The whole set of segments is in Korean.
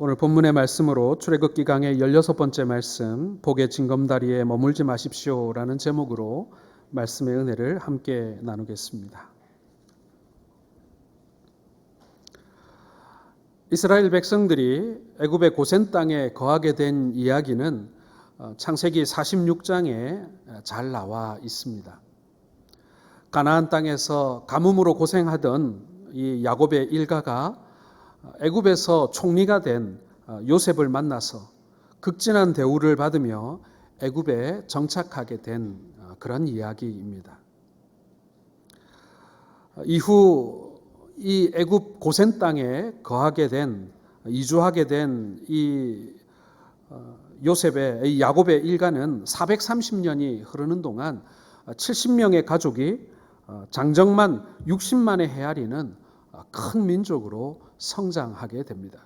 오늘 본문의 말씀으로 출애굽기 강의 16번째 말씀, 복의 징검다리에 머물지 마십시오라는 제목으로 말씀의 은혜를 함께 나누겠습니다. 이스라엘 백성들이 애굽의 고센 땅에 거하게 된 이야기는 창세기 46장에 잘 나와 있습니다. 가나안 땅에서 가뭄으로 고생하던 이 야곱의 일가가 애굽에서 총리가 된 요셉을 만나서 극진한 대우를 받으며 애굽에 정착하게 된 그런 이야기입니다. 이후 이 애굽 고센 땅에 거하게 된, 이주하게 된 이 요셉의, 이 야곱의 일가는 430년이 흐르는 동안 70명의 가족이 장정만 60만의 헤아리는 큰 민족으로 성장하게 됩니다.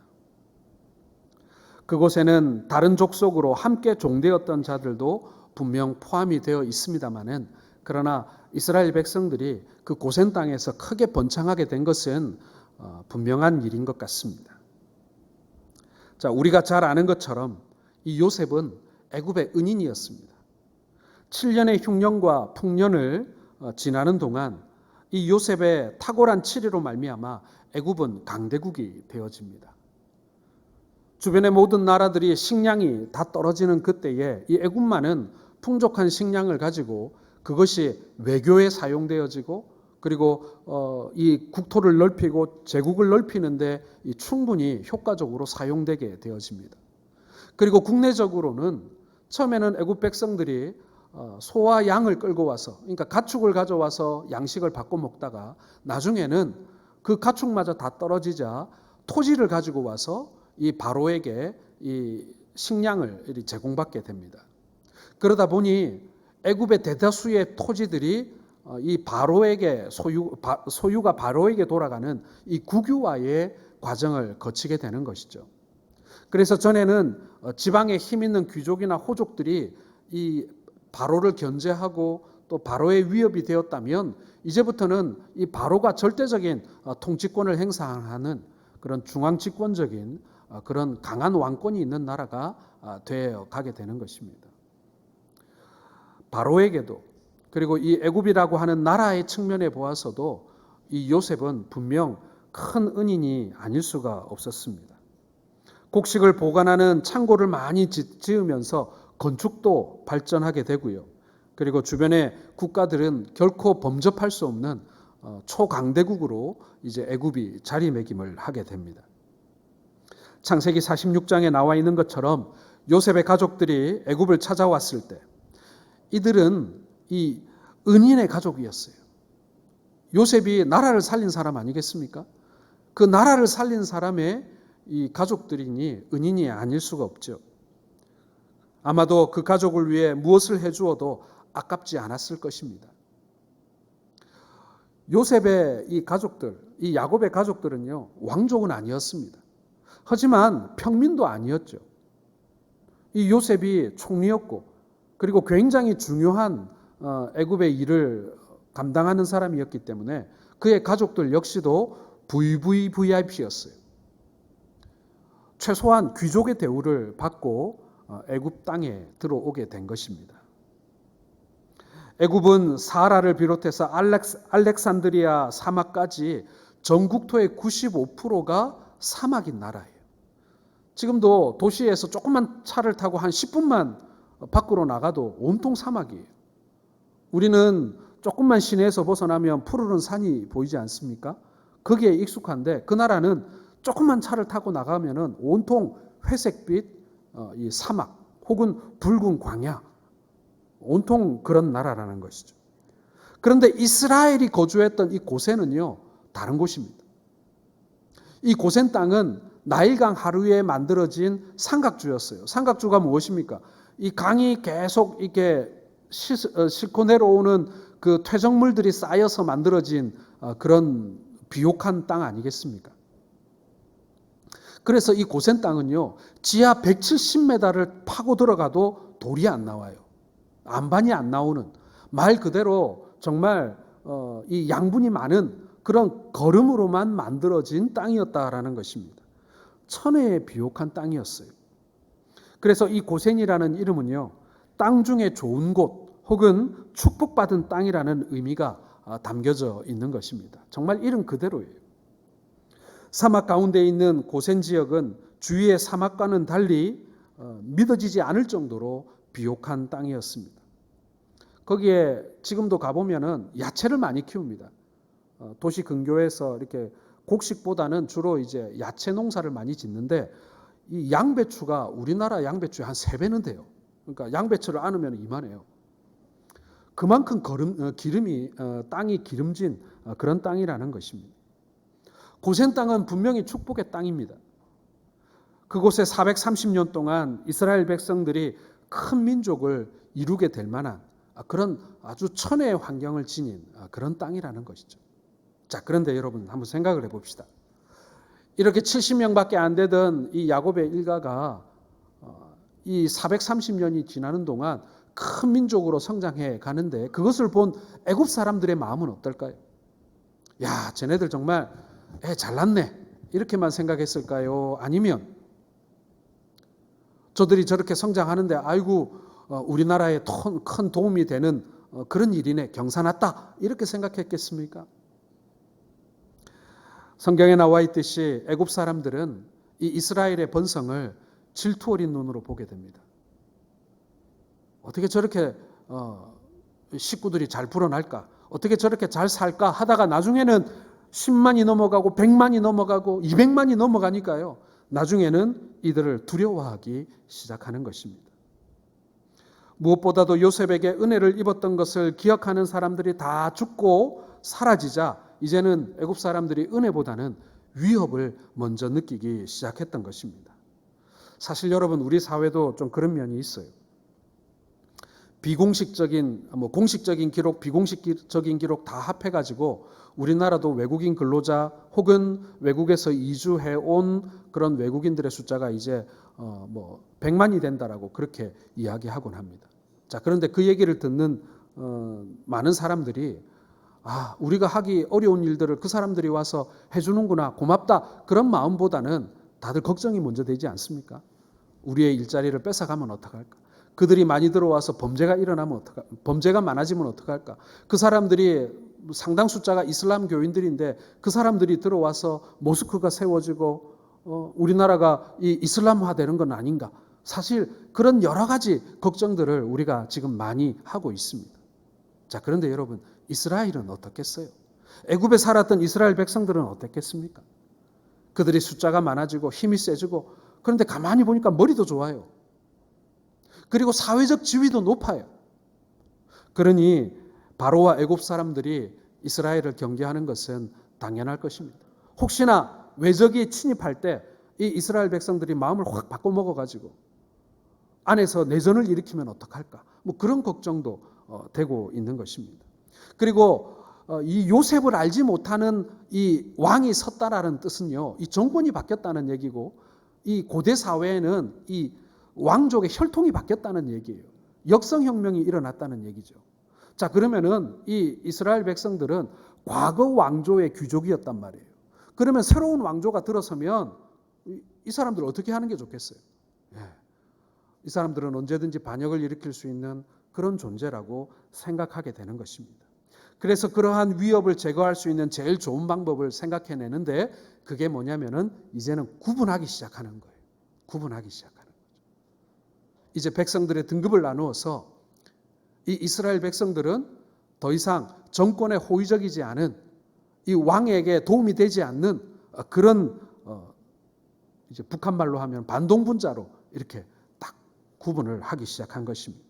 그곳에는 다른 족속으로 함께 종되었던 자들도 분명 포함이 되어 있습니다마는, 그러나 이스라엘 백성들이 그 고센 땅에서 크게 번창하게 된 것은 분명한 일인 것 같습니다. 자, 우리가 잘 아는 것처럼 이 요셉은 애굽의 은인이었습니다. 7년의 흉년과 풍년을 지나는 동안 이 요셉의 탁월한 치리로 말미암아 애굽은 강대국이 되어집니다. 주변의 모든 나라들이 식량이 다 떨어지는 그때에 이 애굽만은 풍족한 식량을 가지고 그것이 외교에 사용되어지고, 그리고 이 국토를 넓히고 제국을 넓히는데 충분히 효과적으로 사용되게 되어집니다. 그리고 국내적으로는 처음에는 애굽 백성들이 소와 양을 끌고 와서, 그러니까 가축을 가져와서 양식을 바꿔 먹다가 나중에는 그 가축마저 다 떨어지자 토지를 가지고 와서 이 바로에게 이 식량을 제공받게 됩니다. 그러다 보니 애굽의 대다수의 토지들이 이 바로에게 소유가 바로에게 돌아가는 이 국유화의 과정을 거치게 되는 것이죠. 그래서 전에는 지방에 힘 있는 귀족이나 호족들이 이 바로를 견제하고 또 바로의 위협이 되었다면, 이제부터는 이 바로가 절대적인 통치권을 행사하는 그런 중앙집권적인 그런 강한 왕권이 있는 나라가 되어 가게 되는 것입니다. 바로에게도, 그리고 이 애굽이라고 하는 나라의 측면에 보아서도 이 요셉은 분명 큰 은인이 아닐 수가 없었습니다. 곡식을 보관하는 창고를 많이 지으면서 건축도 발전하게 되고요. 그리고 주변의 국가들은 결코 범접할 수 없는 초강대국으로 이제 애굽이 자리매김을 하게 됩니다. 창세기 46장에 나와 있는 것처럼 요셉의 가족들이 애굽을 찾아왔을 때 이들은 이 은인의 가족이었어요. 요셉이 나라를 살린 사람 아니겠습니까? 그 나라를 살린 사람의 이 가족들이니 은인이 아닐 수가 없죠. 아마도 그 가족을 위해 무엇을 해주어도 아깝지 않았을 것입니다. 요셉의 이 가족들, 이 야곱의 가족들은요, 왕족은 아니었습니다. 하지만 평민도 아니었죠. 이 요셉이 총리였고, 그리고 굉장히 중요한 애굽의 일을 감당하는 사람이었기 때문에 그의 가족들 역시도 VVVIP였어요. 최소한 귀족의 대우를 받고 애굽 땅에 들어오게 된 것입니다. 애굽은 사하라를 비롯해서 알렉산드리아 사막까지 전 국토의 95%가 사막인 나라예요. 지금도 도시에서 조그만 차를 타고 한 10분만 밖으로 나가도 온통 사막이에요. 우리는 조금만 시내에서 벗어나면 푸르른 산이 보이지 않습니까? 거기에 익숙한데 그 나라는 조그만 차를 타고 나가면은 온통 회색빛 이 사막 혹은 붉은 광야, 온통 그런 나라라는 것이죠. 그런데 이스라엘이 거주했던 이 고센은요, 다른 곳입니다. 이 고센 땅은 나일강 하류에 만들어진 삼각주였어요. 삼각주가 무엇입니까? 이 강이 계속 이렇게 싣고 내려오는 그 퇴적물들이 쌓여서 만들어진 그런 비옥한 땅 아니겠습니까? 그래서 이 고센 땅은요, 지하 170m를 파고 들어가도 돌이 안 나와요. 안반이 안 나오는, 말 그대로 정말 이 양분이 많은 그런 거름으로만 만들어진 땅이었다라는 것입니다. 천혜의 비옥한 땅이었어요. 그래서 이 고센이라는 이름은요, 땅 중에 좋은 곳 혹은 축복받은 땅이라는 의미가 담겨져 있는 것입니다. 정말 이름 그대로예요. 사막 가운데 있는 고센 지역은 주위의 사막과는 달리 믿어지지 않을 정도로 비옥한 땅이었습니다. 거기에 지금도 가보면은 야채를 많이 키웁니다. 도시 근교에서 이렇게 곡식보다는 주로 이제 야채 농사를 많이 짓는데, 이 양배추가 우리나라 양배추의 한 3배는 돼요. 그러니까 양배추를 안으면 이만해요. 그만큼 기름이 땅이 기름진 그런 땅이라는 것입니다. 고센 땅은 분명히 축복의 땅입니다. 그곳에 430년 동안 이스라엘 백성들이 큰 민족을 이루게 될 만한 그런 아주 천혜의 환경을 지닌 그런 땅이라는 것이죠. 자, 그런데 여러분 한번 생각을 해봅시다. 이렇게 70명밖에 안 되던 이 야곱의 일가가 이 430년이 지나는 동안 큰 민족으로 성장해 가는데, 그것을 본 애굽 사람들의 마음은 어떨까요? 야, 쟤네들 정말 잘났네, 이렇게만 생각했을까요? 아니면 저들이 저렇게 성장하는데 아이고 우리나라에 큰 도움이 되는 그런 일이네, 경사났다, 이렇게 생각했겠습니까? 성경에 나와 있듯이 애굽 사람들은 이 이스라엘의 번성을 질투 어린 눈으로 보게 됩니다. 어떻게 저렇게 식구들이 잘 불어날까? 어떻게 저렇게 잘 살까? 하다가 나중에는 10만이 넘어가고 100만이 넘어가고 200만이 넘어가니까요, 나중에는 이들을 두려워하기 시작하는 것입니다. 무엇보다도 요셉에게 은혜를 입었던 것을 기억하는 사람들이 다 죽고 사라지자 이제는 애굽 사람들이 은혜보다는 위협을 먼저 느끼기 시작했던 것입니다. 사실 여러분, 우리 사회도 좀 그런 면이 있어요. 비공식적인, 공식적인 기록, 비공식적인 기록 다 합해가지고 우리나라도 외국인 근로자 혹은 외국에서 이주해 온 그런 외국인들의 숫자가 이제 100만이 된다라고 그렇게 이야기하곤 합니다. 자, 그런데 그 얘기를 듣는 많은 사람들이 우리가 하기 어려운 일들을 그 사람들이 와서 해주는구나, 고맙다, 그런 마음보다는 다들 걱정이 먼저 되지 않습니까? 우리의 일자리를 뺏어가면 어떡할까? 그들이 많이 들어와서 범죄가 일어나면 어떡할까? 범죄가 많아지면 어떡할까? 그 사람들이 상당 숫자가 이슬람 교인들인데 그 사람들이 들어와서 모스크가 세워지고 우리나라가 이슬람화 되는 건 아닌가? 사실 그런 여러 가지 걱정들을 우리가 지금 많이 하고 있습니다. 자, 그런데 여러분, 이스라엘은 어떻겠어요? 애굽에 살았던 이스라엘 백성들은 어땠겠습니까? 그들이 숫자가 많아지고 힘이 세지고, 그런데 가만히 보니까 머리도 좋아요. 그리고 사회적 지위도 높아요. 그러니 바로와 애굽 사람들이 이스라엘을 경계하는 것은 당연할 것입니다. 혹시나 외적이 침입할 때 이 이스라엘 백성들이 마음을 확 바꿔먹어가지고 안에서 내전을 일으키면 어떡할까? 그런 걱정도 되고 있는 것입니다. 그리고 이 요셉을 알지 못하는 이 왕이 섰다라는 뜻은요, 이 정권이 바뀌었다는 얘기고, 이 고대 사회에는 이 왕족의 혈통이 바뀌었다는 얘기예요. 역성혁명이 일어났다는 얘기죠. 자, 그러면은 이 이스라엘 백성들은 과거 왕조의 귀족이었단 말이에요. 그러면 새로운 왕조가 들어서면 이 사람들 어떻게 하는 게 좋겠어요? 이 사람들은 언제든지 반역을 일으킬 수 있는 그런 존재라고 생각하게 되는 것입니다. 그래서 그러한 위협을 제거할 수 있는 제일 좋은 방법을 생각해내는데, 그게 뭐냐면은 이제는 구분하기 시작하는 거예요. 구분하기 시작하는 거죠. 이제 백성들의 등급을 나누어서 이 이스라엘 백성들은 더 이상 정권에 호의적이지 않은, 이 왕에게 도움이 되지 않는 그런 이제 북한 말로 하면 반동분자로 이렇게 딱 구분을 하기 시작한 것입니다.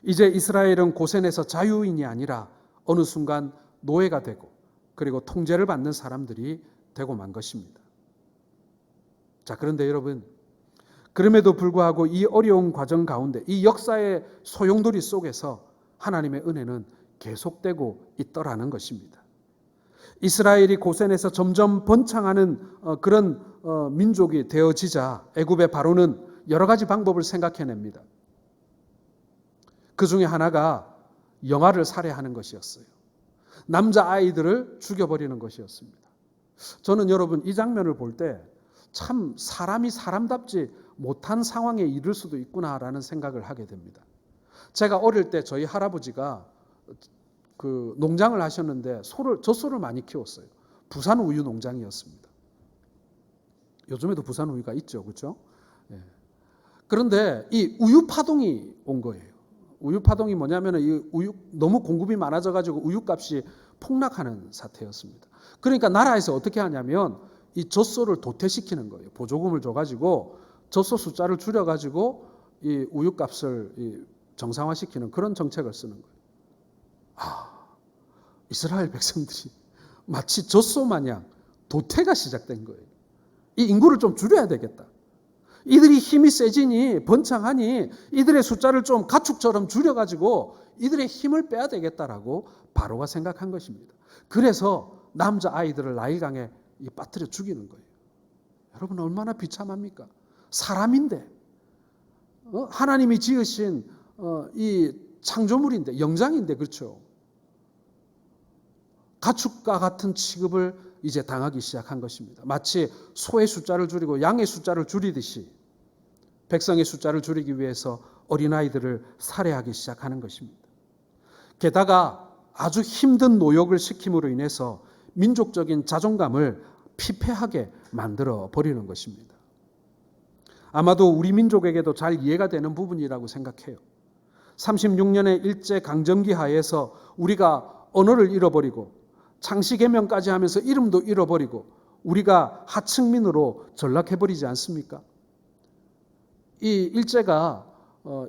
이제 이스라엘은 고센에서 자유인이 아니라 어느 순간 노예가 되고, 그리고 통제를 받는 사람들이 되고 만 것입니다. 자, 그런데 여러분, 그럼에도 불구하고 이 어려운 과정 가운데, 이 역사의 소용돌이 속에서 하나님의 은혜는 계속되고 있더라는 것입니다. 이스라엘이 고센에서 점점 번창하는 그런 민족이 되어지자 애굽의 바로는 여러 가지 방법을 생각해냅니다. 그 중에 하나가 영아를 살해하는 것이었어요. 남자아이들을 죽여버리는 것이었습니다. 저는 여러분, 이 장면을 볼 때 참 사람이 사람답지 못한 상황에 이를 수도 있구나라는 생각을 하게 됩니다. 제가 어릴 때 저희 할아버지가 그 농장을 하셨는데 젖소를 많이 키웠어요. 부산 우유 농장이었습니다. 요즘에도 부산 우유가 있죠, 그렇죠? 예. 그런데 이 우유 파동이 온 거예요. 우유 파동이 뭐냐면은 이 우유 너무 공급이 많아져가지고 우유값이 폭락하는 사태였습니다. 그러니까 나라에서 어떻게 하냐면 이 젖소를 도태시키는 거예요. 보조금을 줘가지고 젖소 숫자를 줄여가지고 이 우유값을 정상화시키는 그런 정책을 쓰는 거예요. 이스라엘 백성들이 마치 젖소 마냥 도태가 시작된 거예요. 이 인구를 좀 줄여야 되겠다. 이들이 힘이 세지니 번창하니 이들의 숫자를 좀 가축처럼 줄여가지고 이들의 힘을 빼야 되겠다라고 바로가 생각한 것입니다. 그래서 남자 아이들을 나일강에 빠뜨려 죽이는 거예요. 여러분 얼마나 비참합니까? 사람인데 하나님이 지으신 이 창조물인데 영장인데 그렇죠. 가축과 같은 취급을 이제 당하기 시작한 것입니다. 마치 소의 숫자를 줄이고 양의 숫자를 줄이듯이 백성의 숫자를 줄이기 위해서 어린아이들을 살해하기 시작하는 것입니다. 게다가 아주 힘든 노역을 시킴으로 인해서 민족적인 자존감을 피폐하게 만들어 버리는 것입니다. 아마도 우리 민족에게도 잘 이해가 되는 부분이라고 생각해요. 36년의 일제강점기 하에서 우리가 언어를 잃어버리고 창씨개명까지 하면서 이름도 잃어버리고 우리가 하층민으로 전락해버리지 않습니까? 이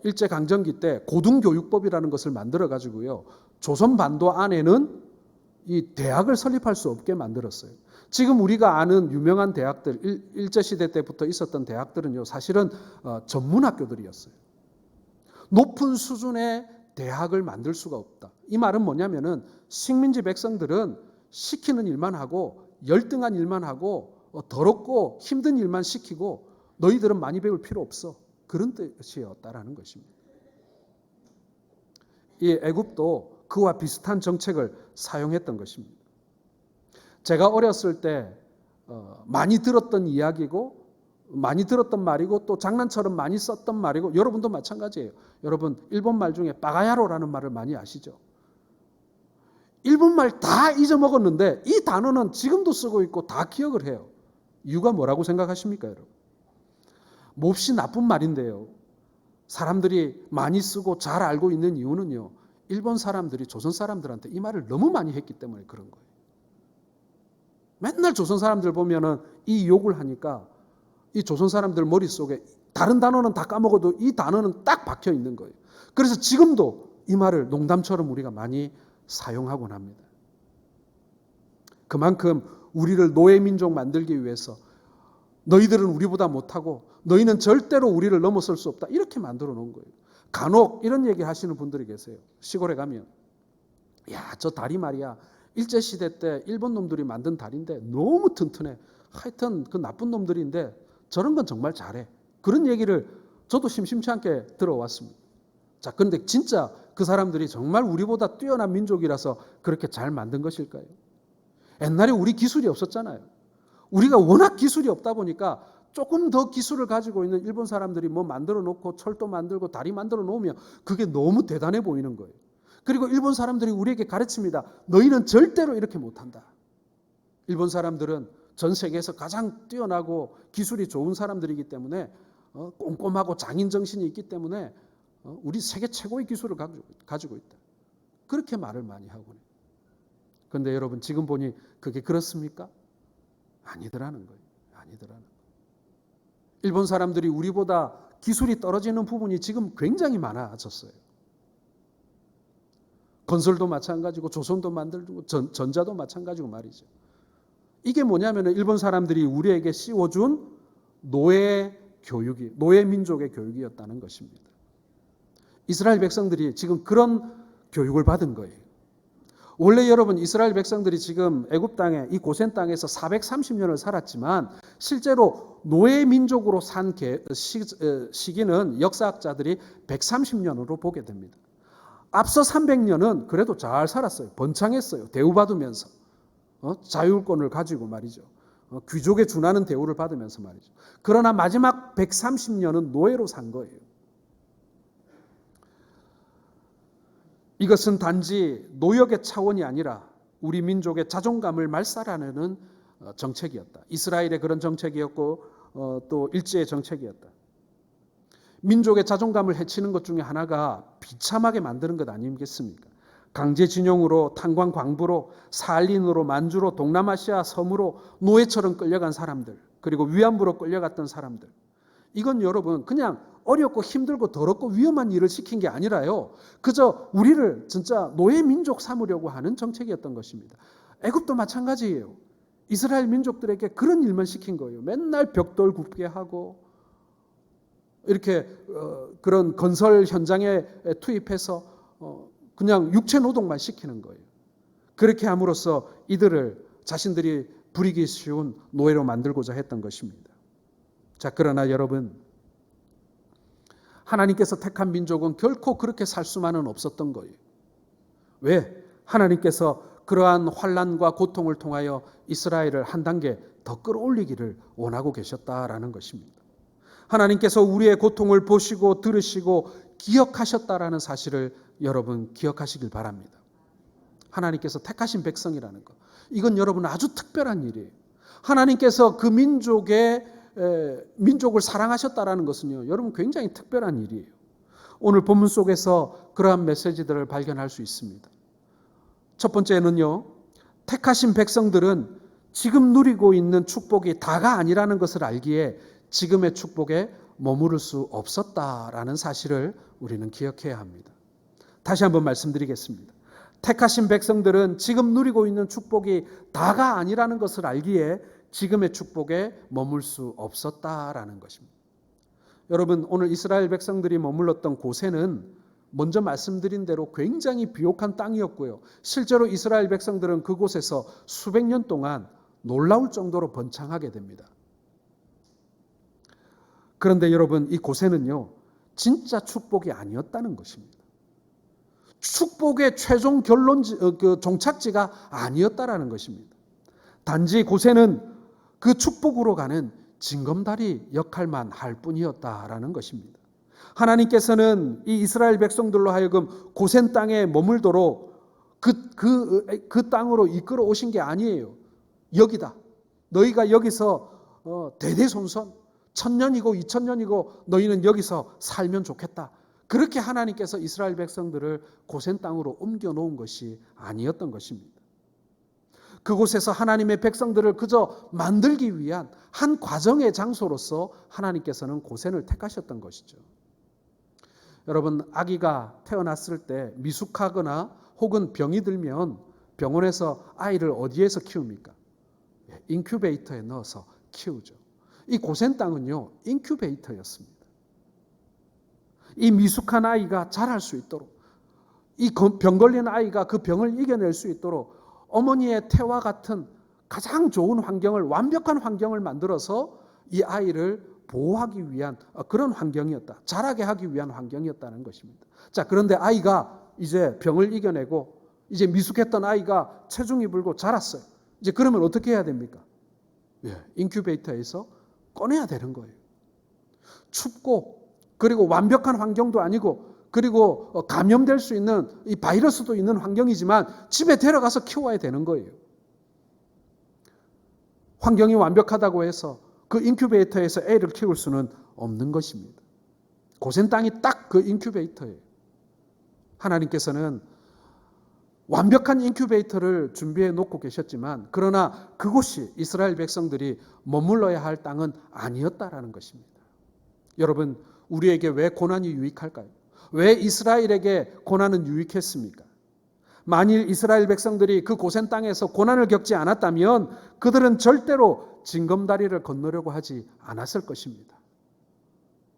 일제강점기 때 고등교육법이라는 것을 만들어가지고요. 조선반도 안에는 이 대학을 설립할 수 없게 만들었어요. 지금 우리가 아는 유명한 대학들, 일제시대 때부터 있었던 대학들은요. 사실은 전문학교들이었어요. 높은 수준의 대학을 만들 수가 없다. 이 말은 뭐냐면은 식민지 백성들은 시키는 일만 하고 열등한 일만 하고 더럽고 힘든 일만 시키고 너희들은 많이 배울 필요 없어. 그런 뜻이었다라는 것입니다. 이 애굽도 그와 비슷한 정책을 사용했던 것입니다. 제가 어렸을 때 많이 들었던 이야기고 많이 들었던 말이고 또 장난처럼 많이 썼던 말이고 여러분도 마찬가지예요. 여러분 일본 말 중에 빠가야로라는 말을 많이 아시죠? 일본 말 다 잊어먹었는데 이 단어는 지금도 쓰고 있고 다 기억을 해요. 이유가 뭐라고 생각하십니까, 여러분? 몹시 나쁜 말인데요. 사람들이 많이 쓰고 잘 알고 있는 이유는요. 일본 사람들이 조선 사람들한테 이 말을 너무 많이 했기 때문에 그런 거예요. 맨날 조선 사람들 보면은 이 욕을 하니까 이 조선 사람들 머릿속에 다른 단어는 다 까먹어도 이 단어는 딱 박혀 있는 거예요. 그래서 지금도 이 말을 농담처럼 우리가 많이 사용하곤 합니다. 그만큼 우리를 노예민족 만들기 위해서 너희들은 우리보다 못하고 너희는 절대로 우리를 넘어설 수 없다. 이렇게 만들어 놓은 거예요. 간혹 이런 얘기 하시는 분들이 계세요. 시골에 가면 야, 저 다리 말이야. 일제시대 때 일본 놈들이 만든 다리인데 너무 튼튼해. 하여튼 그 나쁜 놈들인데 저런 건 정말 잘해. 그런 얘기를 저도 심심치 않게 들어왔습니다. 자, 그런데 진짜 그 사람들이 정말 우리보다 뛰어난 민족이라서 그렇게 잘 만든 것일까요? 옛날에 우리 기술이 없었잖아요. 우리가 워낙 기술이 없다 보니까 조금 더 기술을 가지고 있는 일본 사람들이 뭐 만들어 놓고 철도 만들고 다리 만들어 놓으면 그게 너무 대단해 보이는 거예요. 그리고 일본 사람들이 우리에게 가르칩니다. 너희는 절대로 이렇게 못한다. 일본 사람들은 전 세계에서 가장 뛰어나고 기술이 좋은 사람들이기 때문에 꼼꼼하고 장인 정신이 있기 때문에 우리 세계 최고의 기술을 가지고 있다. 그렇게 말을 많이 하곤 해요. 그런데 여러분 지금 보니 그게 그렇습니까? 아니더라는 거예요. 아니더라는 거예요. 일본 사람들이 우리보다 기술이 떨어지는 부분이 지금 굉장히 많아졌어요. 건설도 마찬가지고 조선도 만들고 전자도 마찬가지고 말이죠. 이게 뭐냐면 일본 사람들이 우리에게 씌워준 노예 민족의 교육이었다는 것입니다. 이스라엘 백성들이 지금 그런 교육을 받은 거예요. 원래 여러분 이스라엘 백성들이 지금 애굽 땅에 이 고센 땅에서 430년을 살았지만 실제로 노예 민족으로 산 시기는 역사학자들이 130년으로 보게 됩니다. 앞서 300년은 그래도 잘 살았어요. 번창했어요. 대우받으면서 자율권을 가지고 말이죠. 귀족에 준하는 대우를 받으면서 말이죠. 그러나 마지막 130년은 노예로 산 거예요. 이것은 단지 노역의 차원이 아니라 우리 민족의 자존감을 말살하는 정책이었다. 이스라엘의 그런 정책이었고 또 일제의 정책이었다. 민족의 자존감을 해치는 것 중에 하나가 비참하게 만드는 것 아니겠습니까? 강제징용으로, 탄광 광부로, 살인으로, 만주로, 동남아시아 섬으로 노예처럼 끌려간 사람들, 그리고 위안부로 끌려갔던 사람들. 이건 여러분 그냥 어렵고 힘들고 더럽고 위험한 일을 시킨 게 아니라요. 그저 우리를 진짜 노예 민족 삼으려고 하는 정책이었던 것입니다. 애굽도 마찬가지예요. 이스라엘 민족들에게 그런 일만 시킨 거예요. 맨날 벽돌 굽게 하고 이렇게 그런 건설 현장에 투입해서 그냥 육체 노동만 시키는 거예요. 그렇게 함으로써 이들을 자신들이 부리기 쉬운 노예로 만들고자 했던 것입니다. 자, 그러나 여러분, 하나님께서 택한 민족은 결코 그렇게 살 수만은 없었던 거예요. 왜? 하나님께서 그러한 환난과 고통을 통하여 이스라엘을 한 단계 더 끌어올리기를 원하고 계셨다라는 것입니다. 하나님께서 우리의 고통을 보시고 들으시고 기억하셨다라는 사실을 여러분 기억하시길 바랍니다. 하나님께서 택하신 백성이라는 것. 이건 여러분 아주 특별한 일이에요. 하나님께서 그 민족을 사랑하셨다라는 것은요, 여러분 굉장히 특별한 일이에요. 오늘 본문 속에서 그러한 메시지들을 발견할 수 있습니다. 첫 번째는요, 택하신 백성들은 지금 누리고 있는 축복이 다가 아니라는 것을 알기에 지금의 축복에 머무를 수 없었다라는 사실을 우리는 기억해야 합니다. 다시 한번 말씀드리겠습니다. 택하신 백성들은 지금 누리고 있는 축복이 다가 아니라는 것을 알기에 지금의 축복에 머물 수 없었다라는 것입니다. 여러분, 오늘 이스라엘 백성들이 머물렀던 곳에는 먼저 말씀드린 대로 굉장히 비옥한 땅이었고요. 실제로 이스라엘 백성들은 그곳에서 수백 년 동안 놀라울 정도로 번창하게 됩니다. 그런데 여러분, 이 곳에는요, 진짜 축복이 아니었다는 것입니다. 축복의 최종 종착지가 아니었다라는 것입니다. 단지 곳에는 그 축복으로 가는 징검다리 역할만 할 뿐이었다라는 것입니다. 하나님께서는 이 이스라엘 백성들로 하여금 고센 땅에 머물도록 그 땅으로 이끌어 오신 게 아니에요. 여기다. 너희가 여기서 대대손손 1000년이고 2000년이고 너희는 여기서 살면 좋겠다. 그렇게 하나님께서 이스라엘 백성들을 고센 땅으로 옮겨 놓은 것이 아니었던 것입니다. 그곳에서 하나님의 백성들을 그저 만들기 위한 한 과정의 장소로서 하나님께서는 고센을 택하셨던 것이죠. 여러분, 아기가 태어났을 때 미숙하거나 혹은 병이 들면 병원에서 아이를 어디에서 키웁니까? 인큐베이터에 넣어서 키우죠. 이 고센 땅은요, 인큐베이터였습니다. 이 미숙한 아이가 자랄 수 있도록, 이 병 걸린 아이가 그 병을 이겨낼 수 있도록 어머니의 태와 같은 가장 좋은 환경을, 완벽한 환경을 만들어서 이 아이를 보호하기 위한 그런 환경이었다. 자라게 하기 위한 환경이었다는 것입니다. 자, 그런데 아이가 이제 병을 이겨내고 이제 미숙했던 아이가 체중이 불고 자랐어요. 이제 그러면 어떻게 해야 됩니까? 인큐베이터에서 꺼내야 되는 거예요. 춥고 그리고 완벽한 환경도 아니고 그리고 감염될 수 있는 이 바이러스도 있는 환경이지만 집에 데려가서 키워야 되는 거예요. 환경이 완벽하다고 해서 그 인큐베이터에서 애를 키울 수는 없는 것입니다. 고센 땅이 딱 그 인큐베이터예요. 하나님께서는 완벽한 인큐베이터를 준비해 놓고 계셨지만 그러나 그곳이 이스라엘 백성들이 머물러야 할 땅은 아니었다라는 것입니다. 여러분, 우리에게 왜 고난이 유익할까요? 왜 이스라엘에게 고난은 유익했습니까? 만일 이스라엘 백성들이 그 고센 땅에서 고난을 겪지 않았다면 그들은 절대로 징검다리를 건너려고 하지 않았을 것입니다.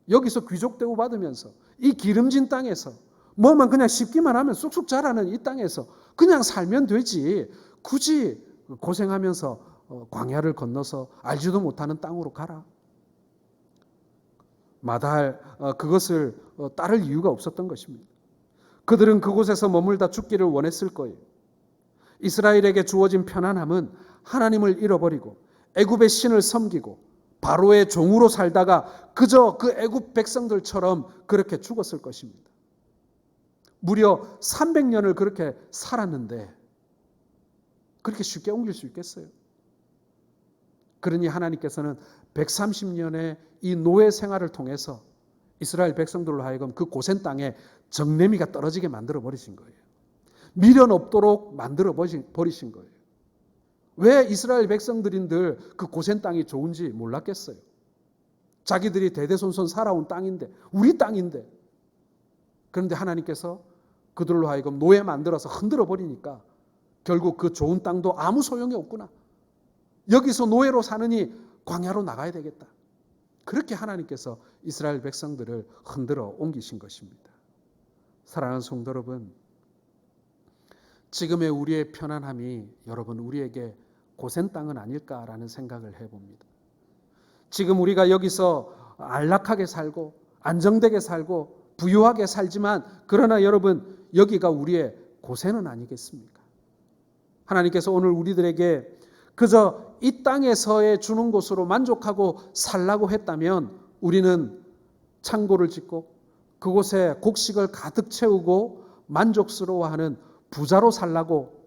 여기서 귀족 대우 받으면서 이 기름진 땅에서 뭐만 그냥 씹기만 하면 쑥쑥 자라는 이 땅에서 그냥 살면 되지 굳이 고생하면서 광야를 건너서 알지도 못하는 땅으로 가라. 마다할 그것을 따를 이유가 없었던 것입니다. 그들은 그곳에서 머물다 죽기를 원했을 거예요. 이스라엘에게 주어진 편안함은 하나님을 잃어버리고 애굽의 신을 섬기고 바로의 종으로 살다가 그저 그 애굽 백성들처럼 그렇게 죽었을 것입니다. 무려 300년을 그렇게 살았는데 그렇게 쉽게 옮길 수 있겠어요? 그러니 하나님께서는 130년의 이 노예 생활을 통해서 이스라엘 백성들로 하여금 그 고센 땅에 정내미가 떨어지게 만들어 버리신 거예요. 미련 없도록 만들어 버리신 거예요. 왜 이스라엘 백성들인들 그 고센 땅이 좋은지 몰랐겠어요? 자기들이 대대손손 살아온 땅인데, 우리 땅인데. 그런데 하나님께서 그들로 하여금 노예 만들어서 흔들어 버리니까 결국 그 좋은 땅도 아무 소용이 없구나. 여기서 노예로 사느니 광야로 나가야 되겠다. 그렇게 하나님께서 이스라엘 백성들을 흔들어 옮기신 것입니다. 사랑하는 성도 여러분, 지금의 우리의 편안함이 여러분 우리에게 고센 땅은 아닐까라는 생각을 해봅니다. 지금 우리가 여기서 안락하게 살고 안정되게 살고 부유하게 살지만 그러나 여러분 여기가 우리의 고센은 아니겠습니까? 하나님께서 오늘 우리들에게 그저 이 땅에서의 주는 것으로 만족하고 살라고 했다면 우리는 창고를 짓고 그곳에 곡식을 가득 채우고 만족스러워하는 부자로 살라고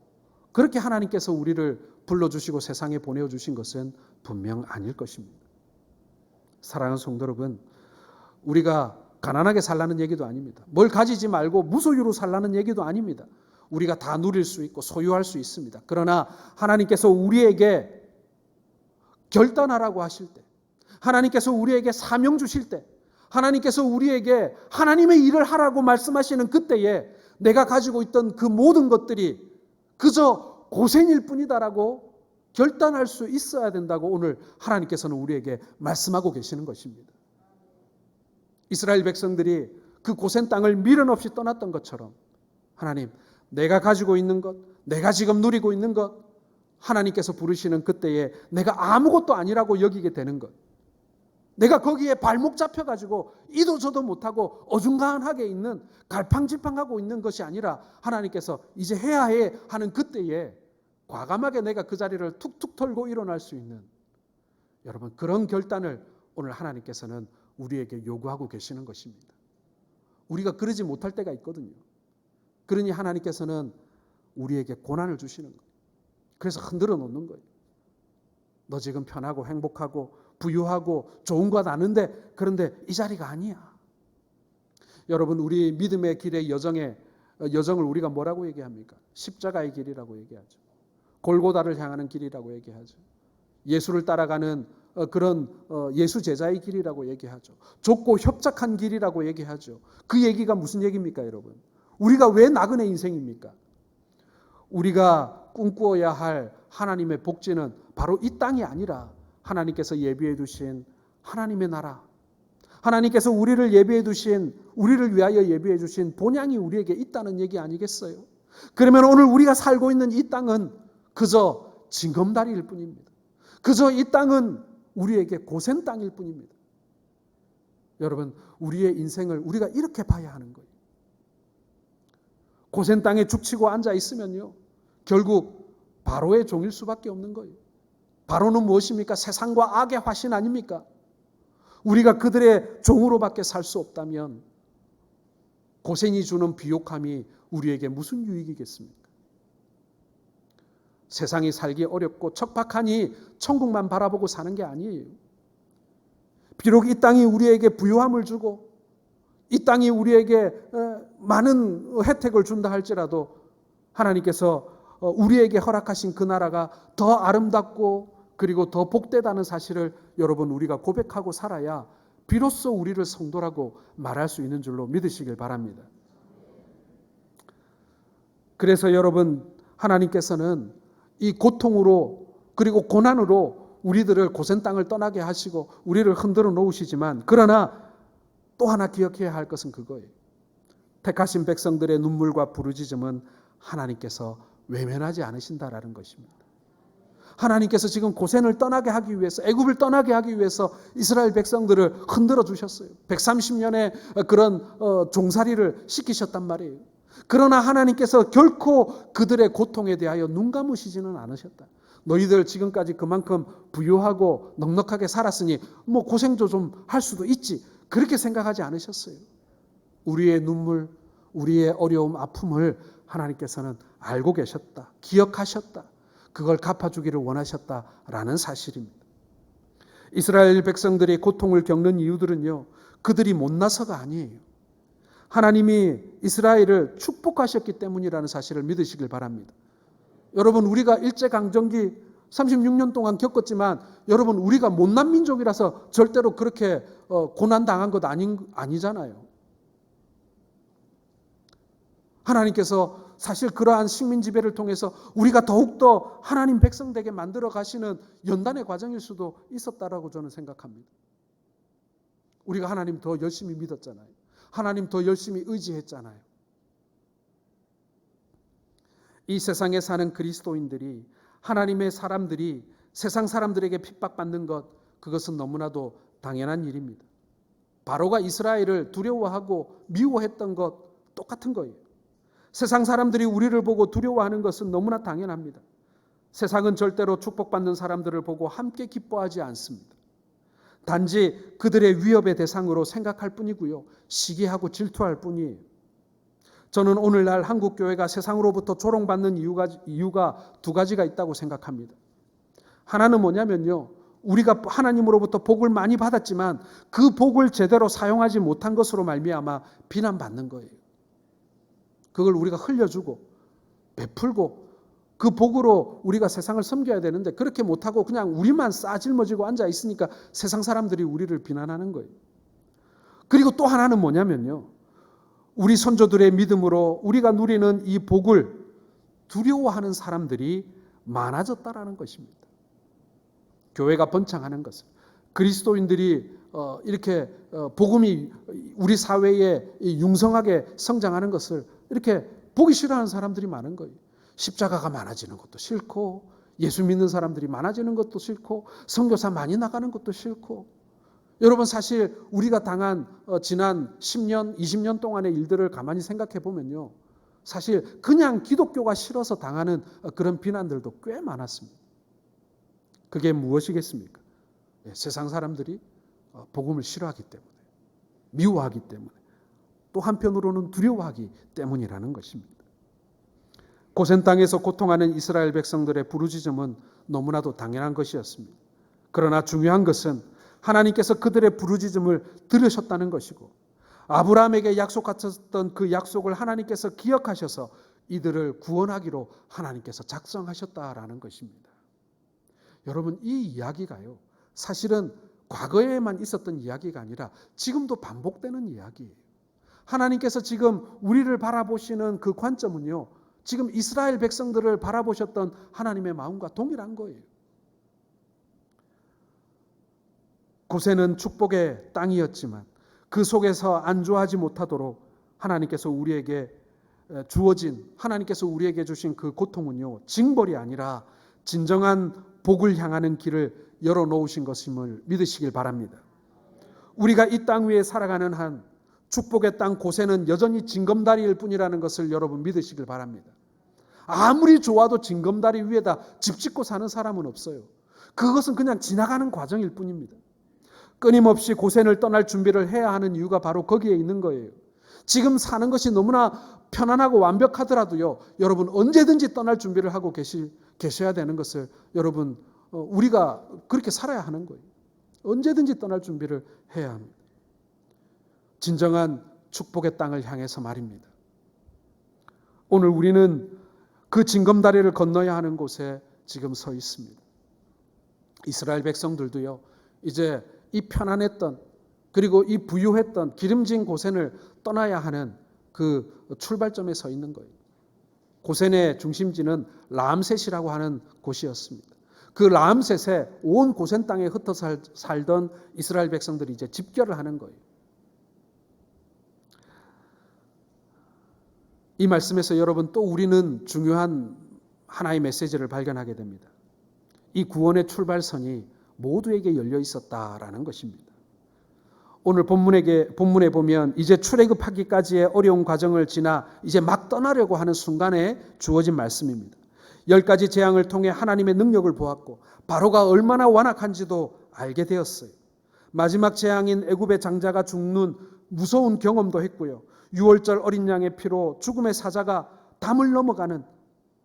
그렇게 하나님께서 우리를 불러주시고 세상에 보내주신 것은 분명 아닐 것입니다. 사랑하는 성도 여러분, 우리가 가난하게 살라는 얘기도 아닙니다. 뭘 가지지 말고 무소유로 살라는 얘기도 아닙니다. 우리가 다 누릴 수 있고 소유할 수 있습니다. 그러나 하나님께서 우리에게 결단하라고 하실 때, 하나님께서 우리에게 사명 주실 때, 하나님께서 우리에게 하나님의 일을 하라고 말씀하시는 그때에 내가 가지고 있던 그 모든 것들이 그저 고생일 뿐이다라고 결단할 수 있어야 된다고 오늘 하나님께서는 우리에게 말씀하고 계시는 것입니다. 이스라엘 백성들이 그 고센 땅을 미련 없이 떠났던 것처럼 하나님, 내가 가지고 있는 것, 내가 지금 누리고 있는 것, 하나님께서 부르시는 그때에 내가 아무것도 아니라고 여기게 되는 것, 내가 거기에 발목 잡혀가지고 이도 저도 못하고 어중간하게 있는 갈팡질팡하고 있는 것이 아니라 하나님께서 이제 해야 해 하는 그때에 과감하게 내가 그 자리를 툭툭 털고 일어날 수 있는 여러분 그런 결단을 오늘 하나님께서는 우리에게 요구하고 계시는 것입니다. 우리가 그러지 못할 때가 있거든요. 그러니 하나님께서는 우리에게 고난을 주시는 거예요. 그래서 흔들어 놓는 거예요. 너 지금 편하고 행복하고 부유하고 좋은 것 아는데 그런데 이 자리가 아니야. 여러분 우리 믿음의 길의 여정을 우리가 뭐라고 얘기합니까? 십자가의 길이라고 얘기하죠. 골고다를 향하는 길이라고 얘기하죠. 예수를 따라가는 그런 예수 제자의 길이라고 얘기하죠. 좁고 협착한 길이라고 얘기하죠. 그 얘기가 무슨 얘기입니까, 여러분? 우리가 왜 나그네 인생입니까? 우리가 꿈꾸어야 할 하나님의 복지는 바로 이 땅이 아니라 하나님께서 예비해 두신 하나님의 나라, 하나님께서 우리를 예비해 두신, 우리를 위하여 예비해 주신 본향이 우리에게 있다는 얘기 아니겠어요? 그러면 오늘 우리가 살고 있는 이 땅은 그저 징검다리일 뿐입니다. 그저 이 땅은 우리에게 고센 땅일 뿐입니다. 여러분, 우리의 인생을 우리가 이렇게 봐야 하는 거예요. 고센 땅에 죽치고 앉아 있으면요, 결국 바로의 종일 수밖에 없는 거예요. 바로는 무엇입니까? 세상과 악의 화신 아닙니까? 우리가 그들의 종으로밖에 살 수 없다면 고센이 주는 비옥함이 우리에게 무슨 유익이겠습니까? 세상이 살기 어렵고 척박하니 천국만 바라보고 사는 게 아니에요. 비록 이 땅이 우리에게 부유함을 주고 이 땅이 우리에게 많은 혜택을 준다 할지라도 하나님께서 우리에게 허락하신 그 나라가 더 아름답고 그리고 더 복되다는 사실을 여러분 우리가 고백하고 살아야 비로소 우리를 성도라고 말할 수 있는 줄로 믿으시길 바랍니다. 그래서 여러분 하나님께서는 이 고통으로 그리고 고난으로 우리들을 고센 땅을 떠나게 하시고 우리를 흔들어 놓으시지만 그러나 또 하나 기억해야 할 것은 그거예요. 택하신 백성들의 눈물과 부르짖음은 하나님께서 외면하지 않으신다라는 것입니다. 하나님께서 지금 고센을 떠나게 하기 위해서 애굽을 떠나게 하기 위해서 이스라엘 백성들을 흔들어 주셨어요. 130년의 그런 종살이를 시키셨단 말이에요. 그러나 하나님께서 결코 그들의 고통에 대하여 눈 감으시지는 않으셨다. 너희들 지금까지 그만큼 부유하고 넉넉하게 살았으니 뭐 고생도 좀 할 수도 있지. 그렇게 생각하지 않으셨어요. 우리의 눈물, 우리의 어려움, 아픔을 하나님께서는 알고 계셨다. 기억하셨다. 그걸 갚아주기를 원하셨다라는 사실입니다. 이스라엘 백성들이 고통을 겪는 이유들은요, 그들이 못나서가 아니에요. 하나님이 이스라엘을 축복하셨기 때문이라는 사실을 믿으시길 바랍니다. 여러분, 우리가 일제강점기 36년 동안 겪었지만 여러분, 우리가 못난 민족이라서 절대로 그렇게 고난당한 것 아니잖아요. 하나님께서 사실 그러한 식민 지배를 통해서 우리가 더욱더 하나님 백성 되게 만들어 가시는 연단의 과정일 수도 있었다라고 저는 생각합니다. 우리가 하나님 더 열심히 믿었잖아요. 하나님 더 열심히 의지했잖아요. 이 세상에 사는 그리스도인들이, 하나님의 사람들이 세상 사람들에게 핍박받는 것, 그것은 너무나도 당연한 일입니다. 바로가 이스라엘을 두려워하고 미워했던 것 똑같은 거예요. 세상 사람들이 우리를 보고 두려워하는 것은 너무나 당연합니다. 세상은 절대로 축복받는 사람들을 보고 함께 기뻐하지 않습니다. 단지 그들의 위협의 대상으로 생각할 뿐이고요. 시기하고 질투할 뿐이에요. 저는 오늘날 한국교회가 세상으로부터 조롱받는 이유가 두 가지가 있다고 생각합니다. 하나는 뭐냐면요, 우리가 하나님으로부터 복을 많이 받았지만 그 복을 제대로 사용하지 못한 것으로 말미암아 비난받는 거예요. 그걸 우리가 흘려주고 베풀고 그 복으로 우리가 세상을 섬겨야 되는데 그렇게 못하고 그냥 우리만 싸질머지고 앉아 있으니까 세상 사람들이 우리를 비난하는 거예요. 그리고 또 하나는 뭐냐면요, 우리 선조들의 믿음으로 우리가 누리는 이 복을 두려워하는 사람들이 많아졌다라는 것입니다. 교회가 번창하는 것은, 그리스도인들이 이렇게 복음이 우리 사회에 융성하게 성장하는 것을 이렇게 보기 싫어하는 사람들이 많은 거예요. 십자가가 많아지는 것도 싫고, 예수 믿는 사람들이 많아지는 것도 싫고, 선교사 많이 나가는 것도 싫고. 여러분, 사실 우리가 당한 지난 10년, 20년 동안의 일들을 가만히 생각해 보면요, 사실 그냥 기독교가 싫어서 당하는 그런 비난들도 꽤 많았습니다. 그게 무엇이겠습니까? 세상 사람들이 복음을 싫어하기 때문에, 미워하기 때문에, 또 한편으로는 두려워하기 때문이라는 것입니다. 고센 땅에서 고통하는 이스라엘 백성들의 부르짖음은 너무나도 당연한 것이었습니다. 그러나 중요한 것은 하나님께서 그들의 부르짖음을 들으셨다는 것이고, 아브라함에게 약속하셨던 그 약속을 하나님께서 기억하셔서 이들을 구원하기로 하나님께서 작정하셨다라는 것입니다. 여러분, 이 이야기가요, 사실은 과거에만 있었던 이야기가 아니라 지금도 반복되는 이야기예요. 하나님께서 지금 우리를 바라보시는 그 관점은요, 지금 이스라엘 백성들을 바라보셨던 하나님의 마음과 동일한 거예요. 고센은 축복의 땅이었지만 그 속에서 안주하지 못하도록 하나님께서 우리에게 하나님께서 우리에게 주신 그 고통은요, 징벌이 아니라 진정한 복을 향하는 길을 열어놓으신 것임을 믿으시길 바랍니다. 우리가 이 땅 위에 살아가는 한 축복의 땅 고센은 여전히 징검다리일 뿐이라는 것을 여러분 믿으시길 바랍니다. 아무리 좋아도 징검다리 위에다 집 짓고 사는 사람은 없어요. 그것은 그냥 지나가는 과정일 뿐입니다. 끊임없이 고센을 떠날 준비를 해야 하는 이유가 바로 거기에 있는 거예요. 지금 사는 것이 너무나 편안하고 완벽하더라도요, 여러분 언제든지 떠날 준비를 하고 계셔야 되는 것을 여러분 우리가 그렇게 살아야 하는 거예요. 언제든지 떠날 준비를 해야 합니다. 진정한 축복의 땅을 향해서 말입니다. 오늘 우리는 그 징검다리를 건너야 하는 곳에 지금 서 있습니다. 이스라엘 백성들도요, 이제 이 편안했던, 그리고 이 부유했던 기름진 고센을 떠나야 하는 그 출발점에 서 있는 거예요. 고센의 중심지는 라암셋이라고 하는 곳이었습니다. 그 라암셋에 온 고센 땅에 흩어 살던 이스라엘 백성들이 이제 집결을 하는 거예요. 이 말씀에서 여러분 또 우리는 중요한 하나의 메시지를 발견하게 됩니다. 이 구원의 출발선이 모두에게 열려 있었다라는 것입니다. 오늘 본문에 보면 이제 출애굽하기까지의 어려운 과정을 지나 이제 막 떠나려고 하는 순간에 주어진 말씀입니다. 10가지 재앙을 통해 하나님의 능력을 보았고 바로가 얼마나 완악한지도 알게 되었어요. 마지막 재앙인 애굽의 장자가 죽는 무서운 경험도 했고요. 유월절 어린 양의 피로 죽음의 사자가 담을 넘어가는,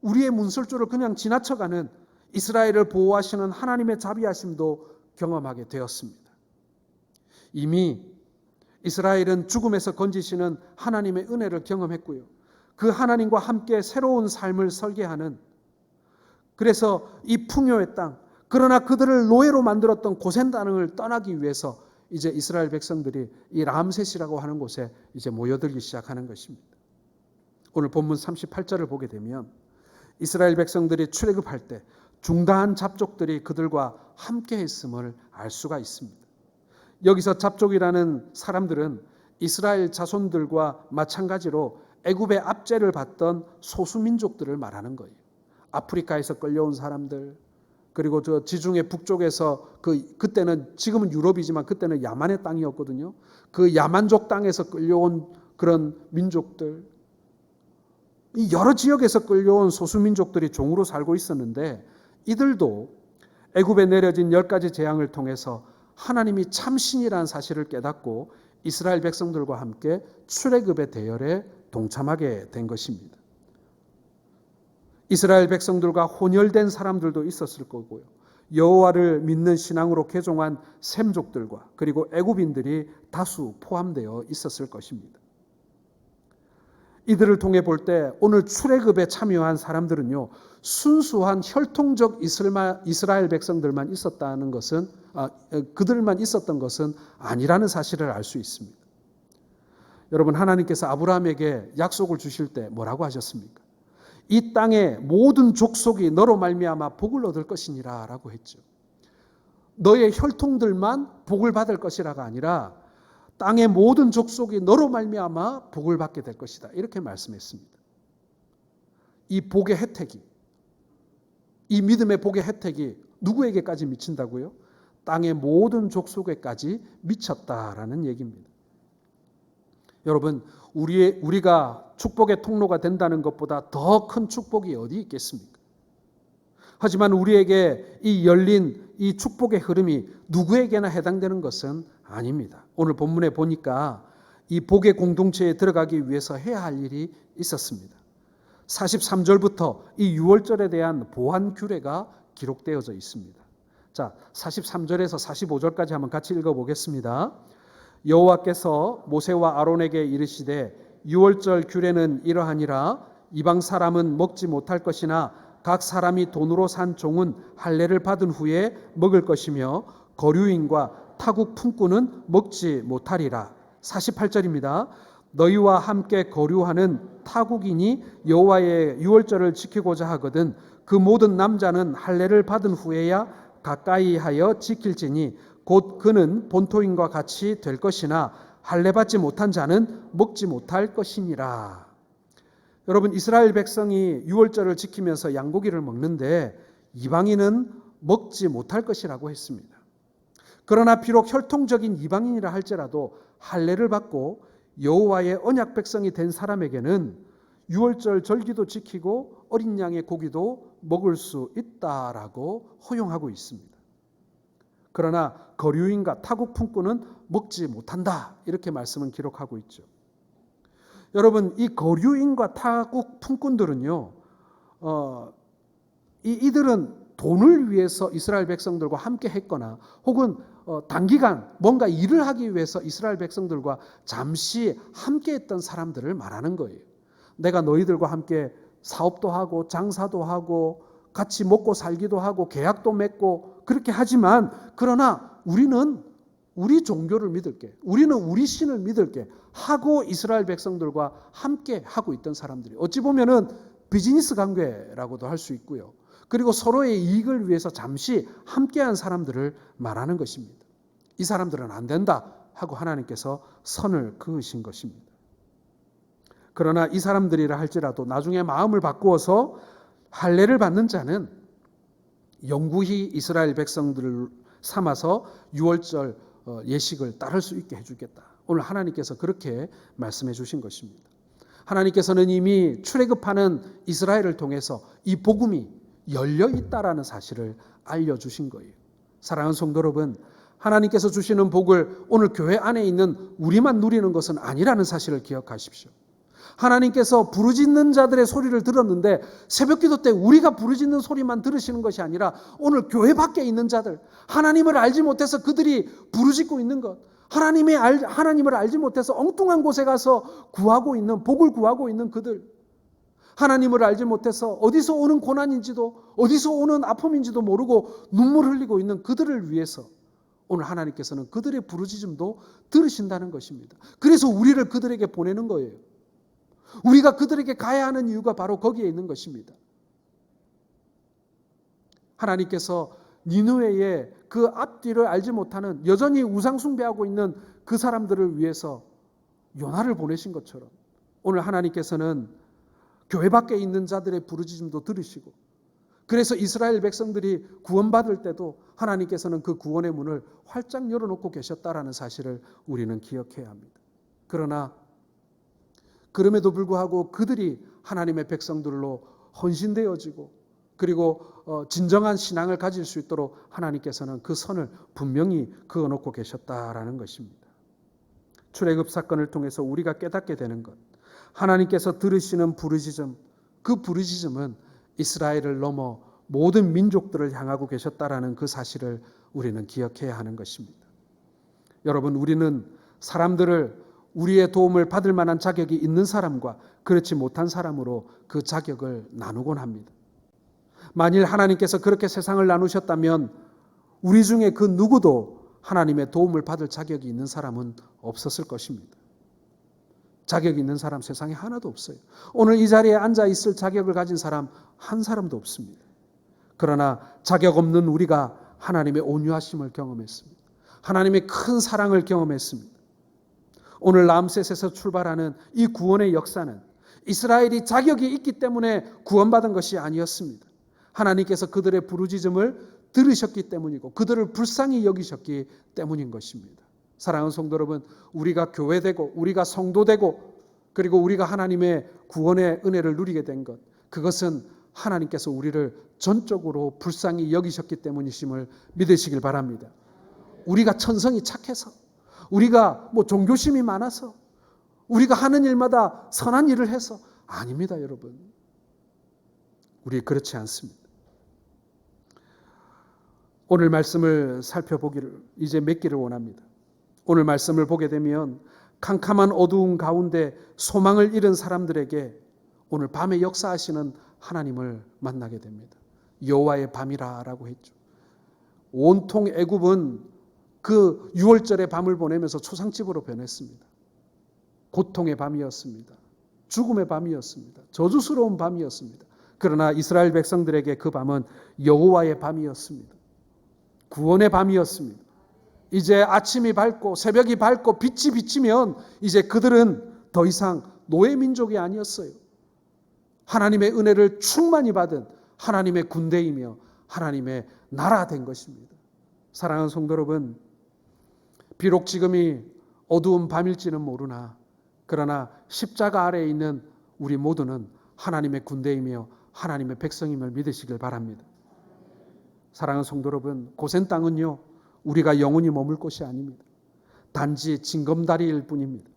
우리의 문설주를 그냥 지나쳐가는 이스라엘을 보호하시는 하나님의 자비하심도 경험하게 되었습니다. 이미 이스라엘은 죽음에서 건지시는 하나님의 은혜를 경험했고요. 그 하나님과 함께 새로운 삶을 설계하는, 그래서 이 풍요의 땅, 그러나 그들을 노예로 만들었던 고센 땅을 떠나기 위해서 이제 이스라엘 백성들이 이 람셋이라고 하는 곳에 이제 모여들기 시작하는 것입니다. 오늘 본문 38절을 보게 되면 이스라엘 백성들이 출애굽할 때 중다한 잡족들이 그들과 함께 했음을 알 수가 있습니다. 여기서 잡족이라는 사람들은 이스라엘 자손들과 마찬가지로 애굽의 압제를 받던 소수민족들을 말하는 거예요. 아프리카에서 끌려온 사람들, 그리고 저 지중해 북쪽에서 그때는, 지금은 유럽이지만 그때는 야만의 땅이었거든요. 그 야만족 땅에서 끌려온 그런 민족들, 이 여러 지역에서 끌려온 소수민족들이 종으로 살고 있었는데, 이들도 애굽에 내려진 10가지 재앙을 통해서 하나님이 참신이라는 사실을 깨닫고 이스라엘 백성들과 함께 출애굽의 대열에 동참하게 된 것입니다. 이스라엘 백성들과 혼혈된 사람들도 있었을 거고요. 여호와를 믿는 신앙으로 개종한 셈족들과 그리고 애굽인들이 다수 포함되어 있었을 것입니다. 이들을 통해 볼 때 오늘 출애굽에 참여한 사람들은요, 순수한 혈통적 이스라엘 백성들만 있었다는 것은, 그들만 있었던 것은 아니라는 사실을 알 수 있습니다. 여러분, 하나님께서 아브라함에게 약속을 주실 때 뭐라고 하셨습니까? 이 땅의 모든 족속이 너로 말미암아 복을 얻을 것이니라 라고 했죠. 너의 혈통들만 복을 받을 것이라가 아니라 땅의 모든 족속이 너로 말미암아 복을 받게 될 것이다, 이렇게 말씀했습니다. 이 복의 혜택이, 이 믿음의 복의 혜택이 누구에게까지 미친다고요? 땅의 모든 족속에까지 미쳤다라는 얘기입니다. 여러분, 우리가 축복의 통로가 된다는 것보다 더 큰 축복이 어디 있겠습니까? 하지만 우리에게 이 열린 이 축복의 흐름이 누구에게나 해당되는 것은 아닙니다. 오늘 본문에 보니까 이 복의 공동체에 들어가기 위해서 해야 할 일이 있었습니다. 43절부터 이 유월절에 대한 보완 규례가 기록되어져 있습니다. 자, 43절에서 45절까지 한번 같이 읽어보겠습니다. 여호와께서 모세와 아론에게 이르시되 유월절 규례는 이러하니라. 이방 사람은 먹지 못할 것이나 각 사람이 돈으로 산 종은 할례를 받은 후에 먹을 것이며 거류인과 타국 품꾼은 먹지 못하리라. 48절입니다. 너희와 함께 거류하는 타국인이 여호와의 유월절을 지키고자 하거든 그 모든 남자는 할례를 받은 후에야 가까이 하여 지킬지니 곧 그는 본토인과 같이 될 것이나 할례 받지 못한 자는 먹지 못할 것이니라. 여러분, 이스라엘 백성이 유월절을 지키면서 양고기를 먹는데 이방인은 먹지 못할 것이라고 했습니다. 그러나 비록 혈통적인 이방인이라 할지라도 할례를 받고 여호와의 언약 백성이 된 사람에게는 유월절 절기도 지키고 어린 양의 고기도 먹을 수 있다라고 허용하고 있습니다. 그러나 거류인과 타국 품꾼은 먹지 못한다, 이렇게 말씀은 기록하고 있죠. 여러분, 이 거류인과 타국 품꾼들은요, 이들은 돈을 위해서 이스라엘 백성들과 함께 했거나 혹은 단기간 뭔가 일을 하기 위해서 이스라엘 백성들과 잠시 함께 했던 사람들을 말하는 거예요. 내가 너희들과 함께 사업도 하고 장사도 하고 같이 먹고 살기도 하고 계약도 맺고 그렇게 하지만, 그러나 우리는 우리 종교를 믿을게, 우리는 우리 신을 믿을게 하고 이스라엘 백성들과 함께 하고 있던 사람들이, 어찌 보면은 비즈니스 관계라고도 할 수 있고요. 그리고 서로의 이익을 위해서 잠시 함께한 사람들을 말하는 것입니다. 이 사람들은 안 된다 하고 하나님께서 선을 그으신 것입니다. 그러나 이 사람들이라 할지라도 나중에 마음을 바꾸어서 할례를 받는 자는 영구히 이스라엘 백성들을 삼아서 유월절 예식을 따를 수 있게 해주겠다. 오늘 하나님께서 그렇게 말씀해 주신 것입니다. 하나님께서는 이미 출애굽하는 이스라엘을 통해서 이 복음이 열려 있다라는 사실을 알려주신 거예요. 사랑하는 성도 여러분, 하나님께서 주시는 복을 오늘 교회 안에 있는 우리만 누리는 것은 아니라는 사실을 기억하십시오. 하나님께서 부르짖는 자들의 소리를 들었는데 새벽기도 때 우리가 부르짖는 소리만 들으시는 것이 아니라 오늘 교회 밖에 있는 자들, 하나님을 알지 못해서 그들이 부르짖고 있는 것, 하나님을 알지 못해서 엉뚱한 곳에 가서 구하고 있는, 복을 구하고 있는 그들, 하나님을 알지 못해서 어디서 오는 고난인지도 어디서 오는 아픔인지도 모르고 눈물 흘리고 있는 그들을 위해서 오늘 하나님께서는 그들의 부르짖음도 들으신다는 것입니다. 그래서 우리를 그들에게 보내는 거예요. 우리가 그들에게 가야 하는 이유가 바로 거기에 있는 것입니다. 하나님께서 니느웨의 그 앞뒤를 알지 못하는, 여전히 우상 숭배하고 있는 그 사람들을 위해서 요나를 보내신 것처럼 오늘 하나님께서는 교회 밖에 있는 자들의 부르짖음도 들으시고, 그래서 이스라엘 백성들이 구원받을 때도 하나님께서는 그 구원의 문을 활짝 열어놓고 계셨다라는 사실을 우리는 기억해야 합니다. 그러나 그럼에도 불구하고 그들이 하나님의 백성들로 헌신되어지고 그리고 진정한 신앙을 가질 수 있도록 하나님께서는 그 선을 분명히 그어놓고 계셨다라는 것입니다. 출애굽 사건을 통해서 우리가 깨닫게 되는 것, 하나님께서 들으시는 부르짖음, 그 부르짖음은 이스라엘을 넘어 모든 민족들을 향하고 계셨다라는 그 사실을 우리는 기억해야 하는 것입니다. 여러분, 우리는 사람들을 우리의 도움을 받을 만한 자격이 있는 사람과 그렇지 못한 사람으로 그 자격을 나누곤 합니다. 만일 하나님께서 그렇게 세상을 나누셨다면 우리 중에 그 누구도 하나님의 도움을 받을 자격이 있는 사람은 없었을 것입니다. 자격이 있는 사람 세상에 하나도 없어요. 오늘 이 자리에 앉아 있을 자격을 가진 사람 한 사람도 없습니다. 그러나 자격 없는 우리가 하나님의 온유하심을 경험했습니다. 하나님의 큰 사랑을 경험했습니다. 오늘 람셋에서 출발하는 이 구원의 역사는 이스라엘이 자격이 있기 때문에 구원받은 것이 아니었습니다. 하나님께서 그들의 부르짖음을 들으셨기 때문이고 그들을 불쌍히 여기셨기 때문인 것입니다. 사랑하는 성도 여러분, 우리가 교회되고 우리가 성도되고 그리고 우리가 하나님의 구원의 은혜를 누리게 된 것, 그것은 하나님께서 우리를 전적으로 불쌍히 여기셨기 때문이심을 믿으시길 바랍니다. 우리가 천성이 착해서, 우리가 종교심이 많아서, 우리가 하는 일마다 선한 일을 해서 아닙니다, 여러분. 우리 그렇지 않습니다. 오늘 말씀을 살펴보기를 이제 맺기를 원합니다. 오늘 말씀을 보게 되면 캄캄한 어두운 가운데 소망을 잃은 사람들에게 오늘 밤에 역사하시는 하나님을 만나게 됩니다. 여호와의 밤이라라고 했죠. 온통 애굽은 그 6월절의 밤을 보내면서 초상집으로 변했습니다. 고통의 밤이었습니다. 죽음의 밤이었습니다. 저주스러운 밤이었습니다. 그러나 이스라엘 백성들에게 그 밤은 여호와의 밤이었습니다. 구원의 밤이었습니다. 이제 아침이 밝고 새벽이 밝고 빛이 비치면 이제 그들은 더 이상 노예 민족이 아니었어요. 하나님의 은혜를 충만히 받은 하나님의 군대이며 하나님의 나라 된 것입니다. 사랑하는 성도 여러분, 비록 지금이 어두운 밤일지는 모르나 그러나 십자가 아래에 있는 우리 모두는 하나님의 군대이며 하나님의 백성임을 믿으시길 바랍니다. 사랑하는 성도 여러분, 고센 땅은요 우리가 영원히 머물 곳이 아닙니다. 단지 징검다리일 뿐입니다.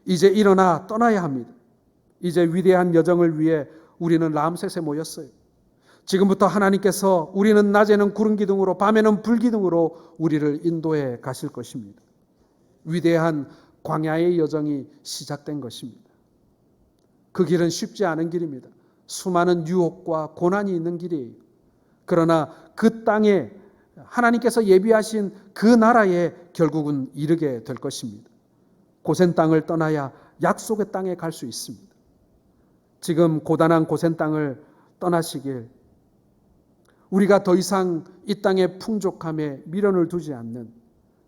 이제 일어나 떠나야 합니다. 이제 위대한 여정을 위해 우리는 람셋에 모였어요. 지금부터 하나님께서 우리는 낮에는 구름 기둥으로 밤에는 불 기둥으로 우리를 인도해 가실 것입니다. 위대한 광야의 여정이 시작된 것입니다. 그 길은 쉽지 않은 길입니다. 수많은 유혹과 고난이 있는 길이에요. 그러나 그 땅에 하나님께서 예비하신 그 나라에 결국은 이르게 될 것입니다. 고센 땅을 떠나야 약속의 땅에 갈 수 있습니다. 지금 고단한 고센 땅을 떠나시길, 우리가 더 이상 이 땅의 풍족함에 미련을 두지 않는,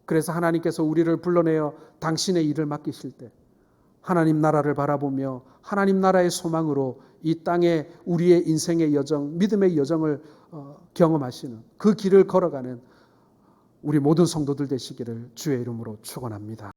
그래서 하나님께서 우리를 불러내어 당신의 일을 맡기실 때 하나님 나라를 바라보며 하나님 나라의 소망으로 이 땅에 우리의 인생의 여정, 믿음의 여정을 경험하시는 그 길을 걸어가는 우리 모든 성도들 되시기를 주의 이름으로 축원합니다.